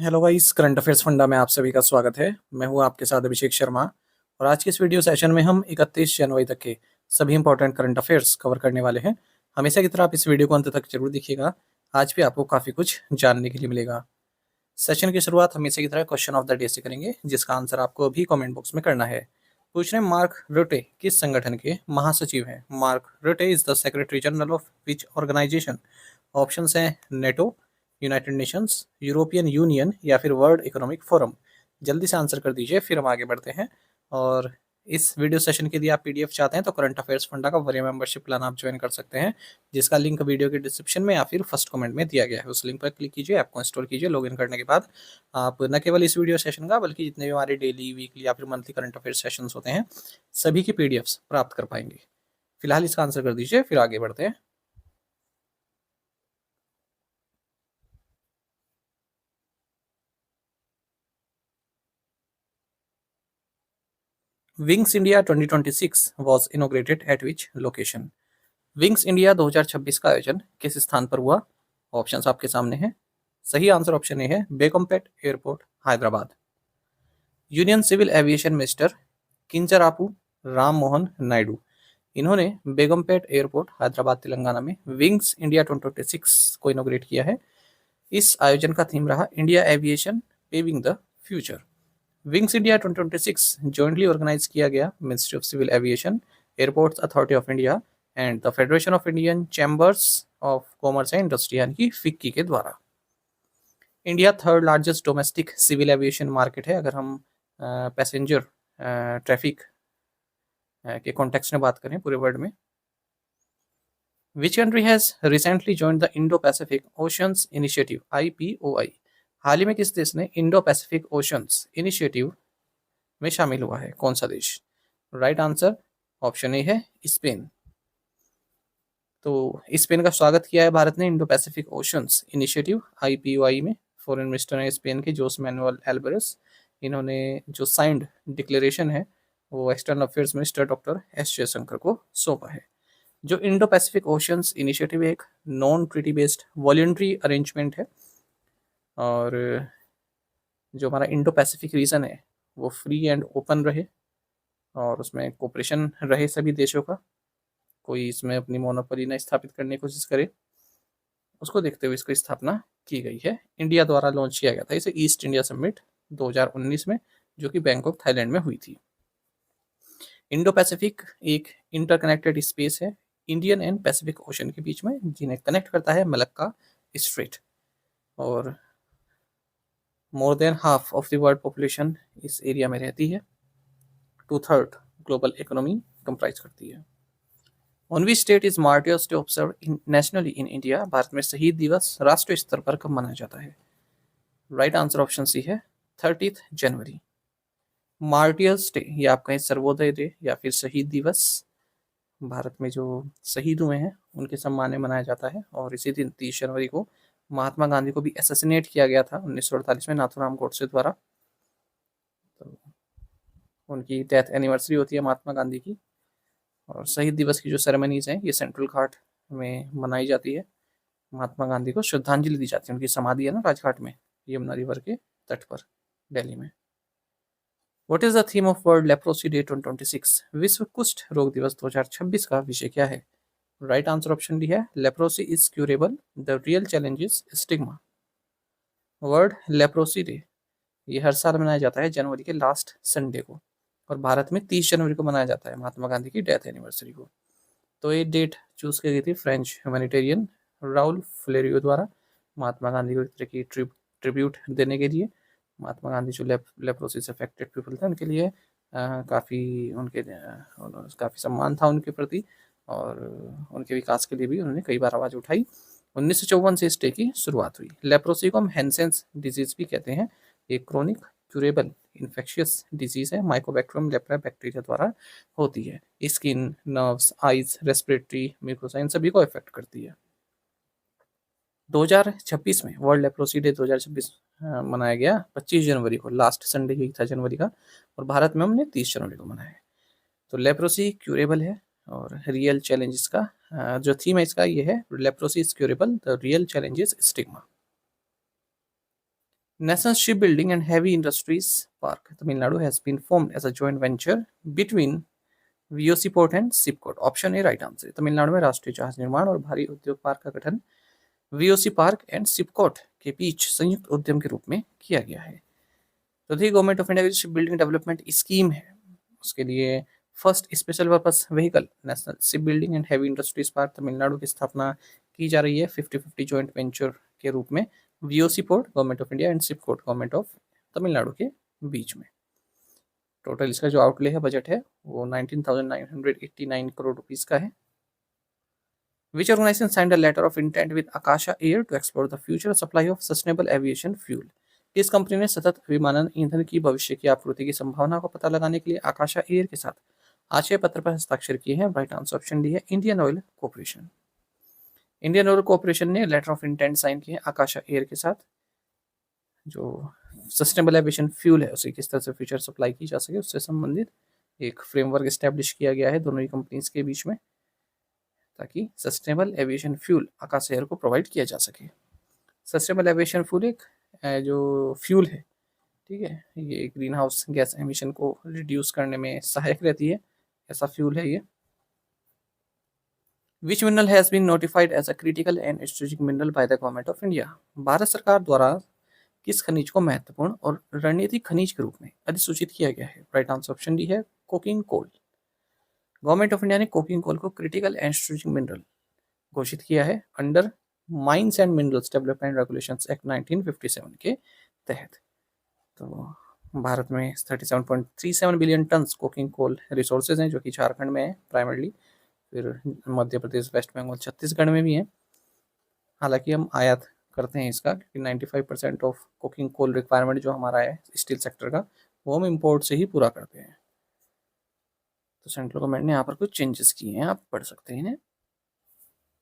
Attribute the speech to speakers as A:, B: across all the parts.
A: Hello guys, current affairs funda में आप सभी का स्वागत है। मैं हूं आपके साथ अभिषेक शर्मा और आज के इस वीडियो सेशन में हम 31 जनवरी तक के सभी इंपॉर्टेंट करंट अफेयर्स कवर करने वाले हैं। हमेशा की तरह आप इस वीडियो को अंत तक जरूर देखिएगा। आज भी आपको काफ़ी कुछ जानने के लिए मिलेगा। सेशन की शुरुआत हमेशा की तरह क्वेश्चन ऑफ द डे से करेंगे, जिसका आंसर आपको अभी कॉमेंट बॉक्स में करना है। पूछ रहे हैं, मार्क रुटे किस संगठन के महासचिव हैं? Mark Rutte is the secretary general of which organisation? Options हैं NATO, United Nations, European Union या फिर वर्ल्ड इकोनॉमिक फोरम। जल्दी से आंसर कर दीजिए, फिर हम आगे बढ़ते हैं। और इस वीडियो सेशन के लिए आप पीडीएफ चाहते हैं तो करंट अफेयर्स फंडा का वरीय मेंबरशिप प्लान आप ज्वाइन कर सकते हैं, जिसका लिंक वीडियो के डिस्क्रिप्शन में या फिर फर्स्ट कमेंट में दिया गया है। उस लिंक पर क्लिक कीजिए, ऐप को इंस्टॉल कीजिए। लॉगिन करने के बाद आप न केवल इस वीडियो सेशन का बल्कि जितने भी हमारे डेली, वीकली या फिर मंथली करंट अफेयर सेशंस होते हैं, सभी की पीडीएफ्स प्राप्त कर पाएंगे। फिलहाल इसका आंसर कर दीजिए, फिर आगे बढ़ते हैं। Wings India 2026 was inaugurated at which location? Wings India 2026 का आयोजन किस स्थान पर हुआ? ऑप्शंस आपके सामने हैं। सही आंसर ऑप्शन ए है, Begumpet airport, Hyderabad. Union civil aviation minister Kinjarapu Ram Mohan Naidu, इन्होंने बेगमपेट एयरपोर्ट, हैदराबाद, तेलंगाना में विंग्स इंडिया 2026 को इनोग्रेट किया है। इस आयोजन का थीम रहा India aviation paving the future. Wings India 2026 jointly organise किया गया ministry of civil aviation, airports authority of India and the federation of Indian chambers of commerce and industry यानी कि फिक्की के द्वारा। India third largest domestic civil aviation market है, अगर हम passenger traffic के कॉन्टेक्स्ट में बात करें पूरे वर्ल्ड में। Which country has recently joined the Indo Pacific oceans initiative IPOI? हाल ही में किस देश ने इंडो पैसिफिक ओशंस इनिशिएटिव में शामिल हुआ है? कौन सा देश? राइट आंसर ऑप्शन ए है, स्पेन। तो स्पेन का स्वागत किया है भारत ने Indo Pacific oceans initiative IPOI में। फॉरेन मिनिस्टर हैं स्पेन के जोस मैनुअल एल्बरेस। इन्होंने जो साइंड डिक्लेरेशन है वो external affairs minister doctor S Jaishankar को सौंपा है। जो इंडो पैसिफिक ओशंस इनिशिएटिव एक non treaty based voluntary arrangement है, और जो हमारा इंडो पैसिफिक रीजन है वो फ्री एंड ओपन रहे और उसमें कोऑपरेशन रहे सभी देशों का, कोई इसमें अपनी मोनोपोली न स्थापित करने की कोशिश करे, उसको देखते हुए इसकी स्थापना की गई है। इंडिया द्वारा लॉन्च किया गया था इसे ईस्ट इंडिया समिट 2019 में, जो कि बैंकॉक थाईलैंड में हुई थी। इंडो पैसिफिक एक इंटरकनेक्टेड स्पेस है इंडियन एंड पैसिफिक ओशन के बीच में, जिन्हें कनेक्ट करता है मलक्का स्ट्रेट। और more than half of the world population इस एरिया में रहती है। 2/3 ग्लोबल इकोनॉमी कंप्राइज करती है। On which state is martyrs day observe nationally in India? Bharat में शहीद दिवस राष्ट्रीय स्तर पर कब मनाया जाता है? राइट आंसर ऑप्शन सी है, 30 जनवरी। मार्टियर्स डे या आप कहें सर्वोदय डे या फिर शहीद दिवस, भारत में जो शहीद हुए हैं उनके सम्मान में मनाया जाता है। और इसी दिन 30 जनवरी को महात्मा गांधी को भी असैसिनेट किया गया था 1948 में नाथूराम गोडसे द्वारा। तो उनकी डेथ एनिवर्सरी होती है महात्मा गांधी की। और शहीद दिवस की जो सेरेमनीज हैं ये सेंट्रल घाट में मनाई जाती है। महात्मा गांधी को श्रद्धांजलि दी जाती है, उनकी समाधि है ना राजघाट में, यमुना रिवर के तट पर, दिल्ली में। What is the theme of world leprosy day 2026? विश्व कुष्ठ रोग दिवस 2026 का विषय क्या है? राइट आंसर ऑप्शन डी है, leprosy is curable, the real challenge is stigma. World leprosy day ये हर साल मनाया जाता है जनवरी के लास्ट संडे को, और भारत में 30 जनवरी को मनाया जाता है महात्मा गांधी की डेथ एनिवर्सरी को। तो ये डेट चूज की गई थी फ्रेंच ह्यूमैनिटेरियन राउल फ्लेरियो द्वारा, महात्मा गांधी को एक तरह की ट्रिब्यूट देने के लिए। महात्मा गांधी जो लेप्रोसिस अफेक्टेड पीपल थे उनके लिए काफ़ी काफ़ी सम्मान था उनके प्रति, और उनके विकास के लिए भी उन्होंने कई बार आवाज़ उठाई। 1954 से इस डे की शुरुआत हुई। लेप्रोसी को हम हैंसेंस डिजीज भी कहते हैं। एक क्रोनिक क्यूरेबल इन्फेक्शियस डिजीज है, माइकोबैक्टीरियम लेप्रा बैक्टीरिया द्वारा होती है। Skin, nerves, eyes, respiratory, mucosa इन सभी को इफेक्ट करती है। 2026 में वर्ल्ड लेप्रोसी डे 2026 मनाया गया 25 जनवरी को, लास्ट संडे ही था जनवरी का, और भारत में हमने 30 जनवरी को मनाया है। तो लेप्रोसी क्यूरेबल है, और रियल चैलेंजेस का जो थीम है इसका ये है, leprosy is curable, the real challenge is stigma. National Shipbuilding and Heavy Industries Park, Tamil Nadu, has been formed as a joint venture between VOC Port and SIPCOT. Option A right answer. Tamil Nadu में राष्ट्रीय जहाज निर्माण और भारी उद्योग park का गठन VOC park and SIPCOT के बीच संयुक्त उद्यम के रूप में किया गया है। तो थी गवर्नमेंट ऑफ इंडिया की शिप बिल्डिंग डेवलपमेंट स्कीम है, उसके लिए first special purpose vehicle national ship building and heavy industries park Tamil Nadu की स्थापना की जा रही है 50-50 जॉइंट वेंचर के रूप में VOC port government of India and SIPCOT government of Tamil Nadu के बीच में। टोटल इसका जो आउटले है बजट है वो 19,989 करोड़ रुपीस का है। Which organization signed a letter of intent with Akasha Air to explore the future supply of sustainable aviation fuel? इस कंपनी ने सतत विमानन ईंधन की भविष्य की आपूर्ति की संभावना को पता लगाने के लिए आकाशा एयर के साथ आशय पत्र पर हस्ताक्षर किए हैं। राइट आंसर ऑप्शन डी है Indian oil corporation. Indian oil corporation ने लेटर ऑफ इंटेंट साइन किए आकाशा एयर के साथ, जो सस्टेनेबल एविएशन फ्यूल है उसे किस तरह से फ्यूचर सप्लाई की जा सके उससे संबंधित एक फ्रेमवर्क इस्टेब्लिश किया गया है दोनों ही कंपनीज के बीच में, ताकि सस्टेनेबल एविएशन फ्यूल आकाश एयर को प्रोवाइड किया जा सके। सस्टेनेबल एविएशन फ्यूल एक जो फ्यूल है, ठीक है, ये ग्रीन हाउस गैस एमिशन को रिड्यूस करने में सहायक रहती है, ऐसा फ्यूल है ये। Which mineral has been notified as a critical and strategic mineral by the government of India? Bharat सरकार द्वारा किस खनिज को महत्वपूर्ण और रणनीतिक खनिज के रूप में अधिसूचित किया गया है? राइट आंसर ऑप्शन डी है coking coal. Government of India ने कोकिंग कोल को क्रिटिकल एंड स्ट्रेटेजिक मिनरल घोषित किया है under mines and minerals development regulations act 1957 के तहत। तो भारत में 37.37 billion ton coking coal resources हैं, जो कि झारखंड में है प्राइमरली, फिर मध्य प्रदेश, वेस्ट बंगाल, छत्तीसगढ़ में भी हैं। हालांकि हम आयात करते हैं इसका, क्योंकि 95% ऑफ कोकिंग कोल रिक्वायरमेंट जो हमारा है स्टील सेक्टर का, वो हम इम्पोर्ट से ही पूरा करते हैं। तो सेंट्रल गवर्नमेंट ने यहाँ पर कुछ चेंजेस किए हैं, आप पढ़ सकते हैं।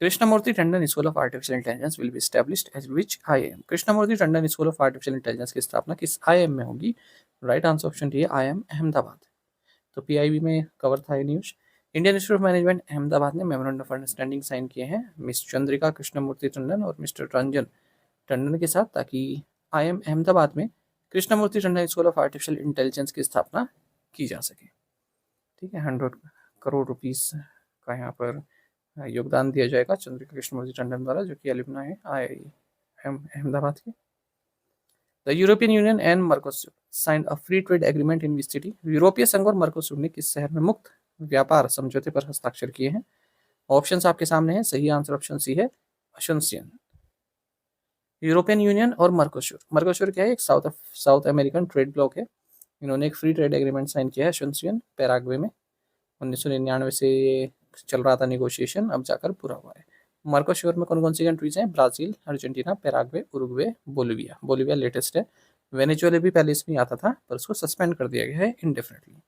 A: Krishnamurthy Tandon school of artificial intelligence will be established as which IIM? Krishnamurthy Tandon school of artificial intelligence की स्थापना किस IIM में होगी? राइट आंसर ऑप्शन डी है IIM अहमदाबाद। तो PIB में कवर था ये news. Indian institute of management Ahmedabad ने मेमोरेंडम ऑफ अंडरस्टैंडिंग साइन किए हैं मिस चंद्रिका कृष्णमूर्ति टंडन और मिस्टर रंजन टंडन के साथ, ताकि IIM अहमदाबाद में Krishnamurthy Tandon school of artificial intelligence की स्थापना की जा सके। ठीक है, 100 करोड़ रुपीस का यहाँ पर योगदान दिया जाएगा चंद्रिका कृष्णमूर्ति टंडन द्वारा, जो कि अलुमना है IIM अहमदाबाद के। The European union and Mercosur signed a free trade agreement in which city? यूरोपीय संघ और मर्कोसुर ने किस शहर में मुक्त व्यापार समझौते पर हस्ताक्षर किए हैं? ऑप्शंस आपके सामने हैं। सही आंसर ऑप्शन सी है अशुनसियन। यूरोपियन यूनियन और मर्कोसुर, मर्कोसुर क्या है? एक साउथ अमेरिकन ट्रेड ब्लॉक है। इन्होंने एक फ्री ट्रेड एग्रीमेंट साइन किया है अशुनसियन पैराग्वे में। 1999 से चल रहा था नेगोशिएशन, अब जाकर पूरा हुआ है। मर्कोसुर में कौन कौन सी कंट्रीज हैं? Brazil, Argentina, Paraguay, Uruguay, Bolivia latest है। वेनेजुएला भी पहले इसमें आता था, पर उसको सस्पेंड कर दिया गया है इंडेफिनिटली।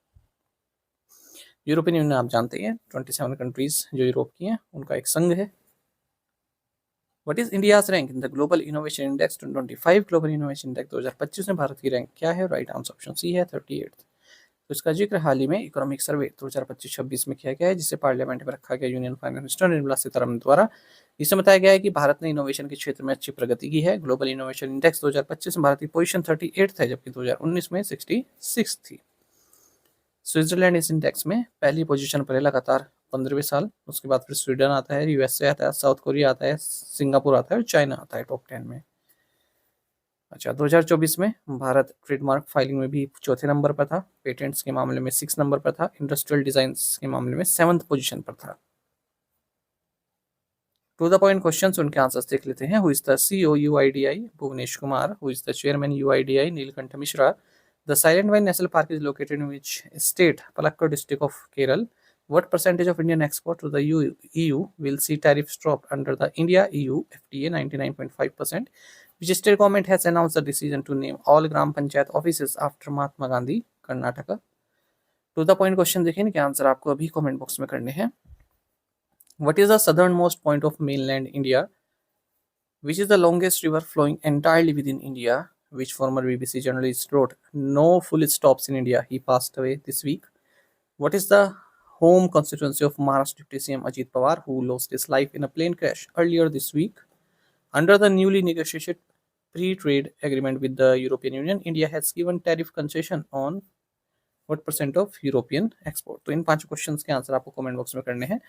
A: यूरोपियन यूनियन आप जानते हैं 27 कंट्रीज जो यूरोप की हैं, उनका एक संघ है। What is India's rank in the global innovation index 2025? Global innovation index 2025 में भारत की रैंक क्या है? राइट आंसर ऑप्शन सी है 38। तो इसका जिक्र हाल ही में इकोनॉमिक सर्वे 2025-26 में किया गया है, जिसे पार्लियामेंट में रखा गया union finance minister Nirmala Sitharaman द्वारा। इसमें बताया गया है कि भारत ने इनोवेशन के क्षेत्र में अच्छी प्रगति की है। ग्लोबल इनोवेशन इंडेक्स 2025 में भारत की पोजीशन 38 है, जबकि 2019 में 66 थी। स्विट्जरलैंड इस इंडेक्स में पहली पोजीशन पर है लगातार 15वें साल। उसके बाद फिर स्वीडन आता है, USA आता है, साउथ कोरिया आता है, सिंगापुर आता है और चाइना आता है टॉप 10 में। अच्छा, 2024 में भारत ट्रेडमार्क फाइलिंग में भी चौथे नंबर पर था, पेटेंट्स के मामले में 6 नंबर पर था, इंडस्ट्रियल डिजाइन के मामले में 7th पोजीशन पर था। टू द पॉइंट क्वेश्चंस, उनके आंसर्स देख लेते हैं। Who is the CEO UIDI? Bhuvnesh Kumar. Who is the chairman UIDI? Neelkanth Mishra. The Silent Vine National Park is located in which state? Palakkad district of Kerala. What percentage of Indian export to the EU will see tariffs dropped under the India-EU FTA? 99.5%. Which state government has announced the decision to name all Gram Panchayat offices after Mahatma Gandhi? Karnataka. To the point question देखें, इनके answer आपको अभी comment box में करने हैं। What is the southernmost point of mainland India? Which is the longest river flowing entirely within India? Which former BBC journalist wrote, "No full stops in India"? He passed away this week. What is the home constituency of Maharashtra Deputy CM Ajit Pawar, who lost his life in a plane crash earlier this week? Under the newly negotiated free trade agreement with the European Union, India has given tariff concession on what % of European export। तो इन 5 questions के answer आपको comment box में करने हैं।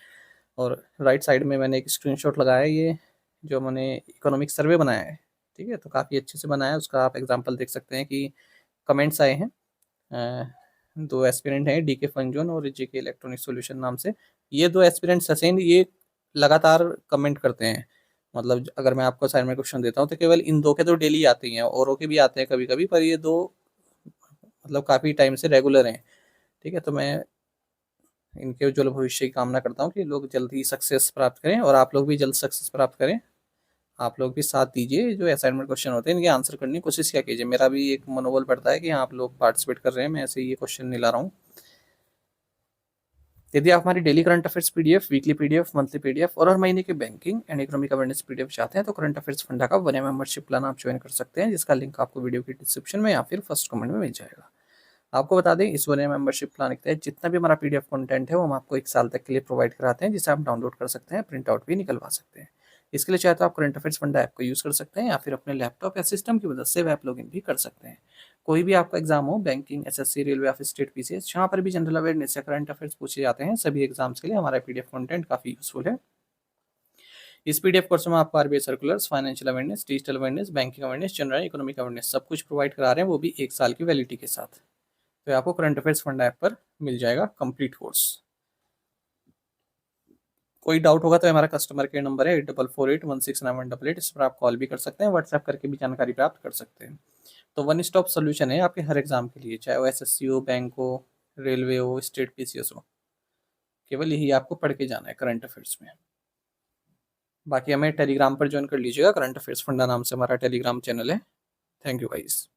A: और right side में मैंने एक स्क्रीनशॉट लगाया है, ये जो मैंने इकोनॉमिक सर्वे बनाया है, ठीक है, तो काफ़ी अच्छे से बनाया है, उसका आप एग्जांपल देख सकते हैं कि कमेंट्स आए हैं। 2 एस्पिरेंट हैं, डीके फंजोन और जेके इलेक्ट्रॉनिक सॉल्यूशन नाम से। ये 2 एस्पिरेंट ससेन ये लगातार कमेंट करते हैं, मतलब अगर मैं आपको असाइनमेंट क्वेश्चन देता हूँ तो केवल इन 2 के तो डेली आते ही हैं, औरों के भी आते हैं कभी कभी, पर ये 2 मतलब काफ़ी टाइम से रेगुलर हैं, ठीक है। तो मैं इनके उज्ज्वल भविष्य की कामना करता हूँ कि लोग जल्दी सक्सेस प्राप्त करें और आप लोग भी जल्द सक्सेस प्राप्त करें। आप लोग भी साथ दीजिए, जो असाइनमेंट क्वेश्चन होते हैं इनके आंसर करने की कोशिश क्या कीजिए। मेरा भी एक मनोबल बढ़ता है कि हाँ, आप लोग पार्टिसिपेट कर रहे हैं, मैं ऐसे ही ये क्वेश्चन नहीं ला रहा हूँ। यदि आप हमारी daily current affairs PDF, weekly PDF, monthly PDF और हर महीने के banking and economic awareness PDF चाहते हैं तो करंट अफेयर्स फंडा का 1 मेंबरशिप प्लान आप ज्वाइन कर सकते हैं, जिसका लिंक आपको वीडियो की डिस्क्रिप्शन में या फिर फर्स्ट कमेंट में मिल जाएगा। आपको बता दें, इस 1 मेंबरशिप प्लान के तहत जितना भी हमारा पीडीएफ कंटेंट है वो हम आपको 1 साल तक के लिए प्रोवाइड कराते हैं, जिसे आप डाउनलोड कर सकते हैं, प्रिंट आउट भी निकलवा सकते हैं। इसके लिए चाहे तो आप करंट अफेयर्स फंडा ऐप को यूज़ कर सकते हैं या फिर अपने लैपटॉप या सिस्टम की मदद से वेब लॉगिन भी कर सकते हैं। कोई भी आपका एग्जाम हो, बैंकिंग, एसएससी, रेलवे या फिर स्टेट पीसीएस, जहाँ पर भी जनरल अवेयरनेस या करंट अफेयर्स पूछे जाते हैं, सभी एग्जाम्स के लिए हमारा पीडीएफ कंटेंट काफ़ी यूजफुल है। इस पीडीएफ कोर्स में आपको RBI circulars, financial awareness, digital awareness, banking awareness, general economic awareness सब कुछ प्रोवाइड करा रहे हैं, वो भी 1 साल की वैलिडिटी के साथ। तो आपको करंट अफेयर्स फंडा ऐप पर मिल जाएगा कंप्लीट कोर्स। कोई डाउट होगा तो हमारा कस्टमर केयर नंबर है 8448169188, इस पर आप कॉल भी कर सकते हैं, व्हाट्सएप करके भी जानकारी प्राप्त कर सकते हैं। तो वन स्टॉप सोल्यूशन है आपके हर एग्जाम के लिए, चाहे वो एसएससी हो, बैंक हो, रेलवे हो, स्टेट पीसीएस हो, केवल यही आपको पढ़ के जाना है करंट अफेयर्स में। बाकी हमें टेलीग्राम पर ज्वाइन कर लीजिएगा, करंट अफेयर्स फंडा नाम से हमारा टेलीग्राम चैनल है। Thank you guys.